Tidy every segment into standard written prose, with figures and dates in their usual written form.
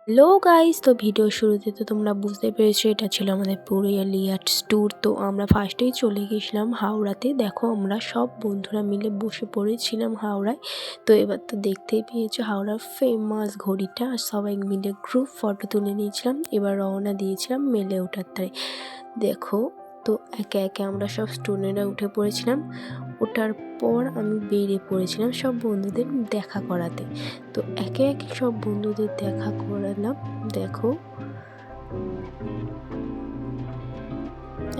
Hello guys, তো video শুরুতে তো তোমরা বুঝতে পেরেছো এটা ছিল আমাদের পুরুলিয়া ট্যুর। তো আমরা ফার্স্টেই চলে গেছিলাম হাওড়াতে। দেখো আমরা সব বন্ধুরা মিলে বসে পড়েছিলাম হাওড়ায়। তো এবার তো দেখতেই পেয়েছো হাওড়ার ফেমাস ঘড়িটা, আর সবাই মিলে গ্রুপ ফটো তুলে নিয়েছিলাম। এবার রওনা দিয়েছিলাম মেলে ওঠার তাই। দেখো তো একে একে আমরা সব স্টুডেন্টরা উঠে পড়েছিলাম। ওঠার পর আমি বেরিয়ে পড়েছিলাম সব বন্ধুদের দেখা করাতে। তো একে একে সব বন্ধুদের দেখা করালাম। দেখো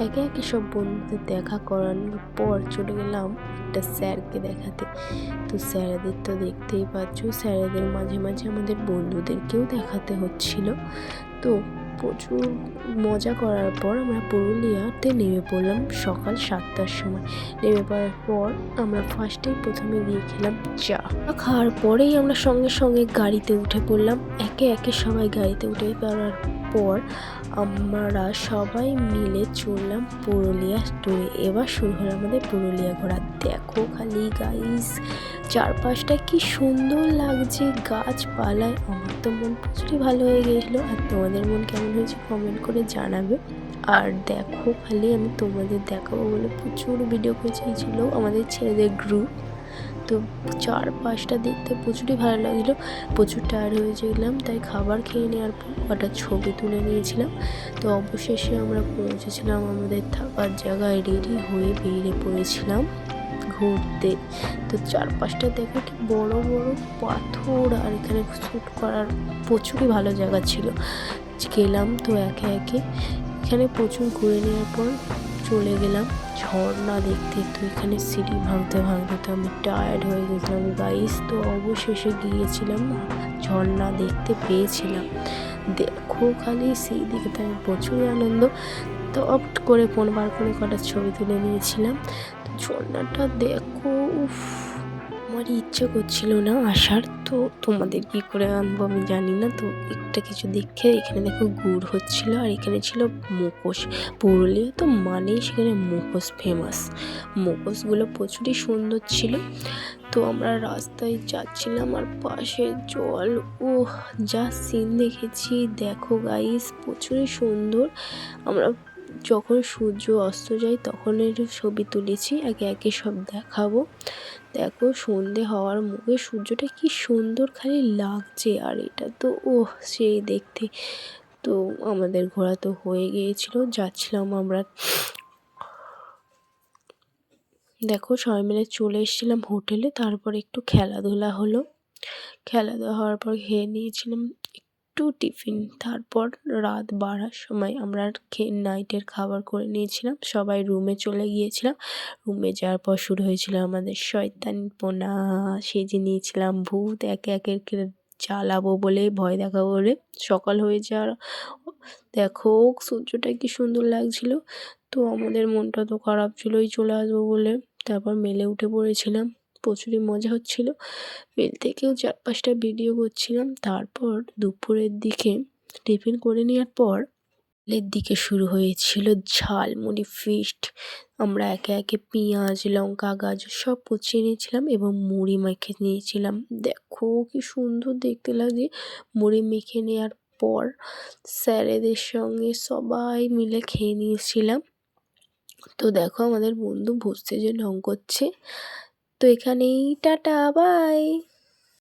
একে একে সব বন্ধুদের দেখা করানোর পর চলে গেলাম একটা স্যারকে দেখাতে। তো স্যারেদের তো দেখতেই পাচ্ছ, স্যারেদের মাঝে মাঝে আমাদের বন্ধুদেরকেও দেখাতে হচ্ছিল। তো প্রচুর মজা করার পর আমরা পুরুলিয়াতে নেমে পড়লাম সকাল 7টার সময়। নেমে পড়ার পর আমরা প্রথমে গিয়ে খেলাম চা। খাওয়ার পরেই আমরা সঙ্গে সঙ্গে গাড়িতে উঠে পড়লাম। একে একে সবাই গাড়িতে উঠে পড়ার পর আমরা সবাই মিলে চললাম পুরুলিয়া ট্যুরে। এবার শুরু হলো আমাদের পুরুলিয়া ঘোরা। দেখো খালি গাইস, চারপাশটা কি সুন্দর লাগছে গাছপালায়। আমার তো মন প্রচুরই ভালো হয়ে গেছিলো। আর তোমাদের মন কেমন হয়েছে কমেন্ট করে জানাবে। আর দেখো খালি আমি তোমাদের দেখাবো বলে প্রচুর ভিডিও করেছিল আমাদের ছেলেদের গ্রুপ। তো চারপাশটা দেখতে প্রচুরই ভালো লাগছিলো। প্রচুর টায়ার্ড হয়েছিলাম, তাই খাবার খেয়ে নেওয়ার পর কটা ছবি তুলে নিয়েছিলাম। তো অবশেষে আমরা পৌঁছেছিলাম আমাদের থাকার জায়গায়, রেডি হয়ে বেরিয়ে পড়েছিলাম ঘুরতে। তো চারপাশটা দেখো কি বড় বড় পাথর, আর এখানে শ্যুট করার প্রচুরই ভালো জায়গা ছিল। গেলাম তো একে একে এখানে প্রচুর ঘুরে নেওয়ার পর চলে গেলাম ঝর্ণা দেখতে। তো এখানে সিঁড়ি ভাঙতে ভাঙতে তো আমি টায়ার্ড হয়ে গেছিলাম গাইস। তো অবশেষে গিয়েছিলাম ঝর্ণা দেখতে পেয়েছিলাম। দেখো খালি সেই দিকে তো আমি প্রচুর আনন্দ। তো অপ্ট করে ফোন বার করে কটা ছবি তুলে নিয়েছিলাম। তো ঝর্ণাটা দেখো, উফ, আমার ইচ্ছে করছিল না আসার। তো তোমাদের কি করে আনবো আমি জানি না। তো একটা কিছু দেখে এখানে দেখো গুড় হচ্ছিল, আর এখানে ছিল মুখোশ। পুরুলিয়া তো মানেই সেখানে মুখোশ ফেমাস। মুখোশগুলো প্রচুরই সুন্দর ছিল। তো আমরা রাস্তায় যাচ্ছিলাম আর পাশে জল, ও যা সিন দেখেছি দেখো গাইস, প্রচুরই সুন্দর। আমরা যখন সূর্য অস্ত যায় তখন এর ছবি তুলেছি, একে একে সব দেখাবো। দেখো সন্ধে হওয়ার মুখে সূর্যটা কি সুন্দর খালি লাগছে, আর এটা তো সেই দেখতে। তো আমাদের ঘোরা তো হয়ে গিয়েছিল, যাচ্ছিলাম আমরা। দেখো সবাই মিলে চলে এসেছিলাম হোটেলে। তারপর একটু খেলাধুলা হলো। খেলাধুলা হওয়ার পর খেয়ে নিয়েছিলাম একটু টিফিন। তারপর রাত 12টার সময় আমরা নাইটের খাবার করে নিয়েছিলাম, সবাই রুমে চলে গিয়েছিলাম। রুমে যাওয়ার পর শুরু হয়েছিল আমাদের শয়তানপনা। সেজে নিয়েছিলাম ভূত, একে একে জ্বালাবো বলে, ভয় দেখাবো বলে। সকাল হয়ে যাওয়ার দেখো সূর্যটা কি সুন্দর লাগছিল। তো আমাদের মনটা তো খারাপ ছিলই চলে আসবো বলে। তারপর মেলে উঠে পড়েছিলাম, প্রচুরই মজা হচ্ছিল। মেল থেকেও 4-5টা ভিডিও করছিলাম। তারপর দুপুরের দিকে টিফিন করে নেওয়ার পর দিকে শুরু হয়েছিল ঝালমুড়ি ফিস্ট। আমরা একে একে পেঁয়াজ, লঙ্কা, গাজর সব কুচিয়ে নিয়েছিলাম এবং মুড়ি মেখে নিয়েছিলাম। দেখো কি সুন্দর দেখতে লাগে। মুড়ি মেখে নেওয়ার পর স্যারেদের সঙ্গে সবাই মিলে খেয়ে নিয়েছিলাম। তো দেখো আমাদের বন্ধু বসতে যে ঢং করছে। তো এখানেই টাটা বাই।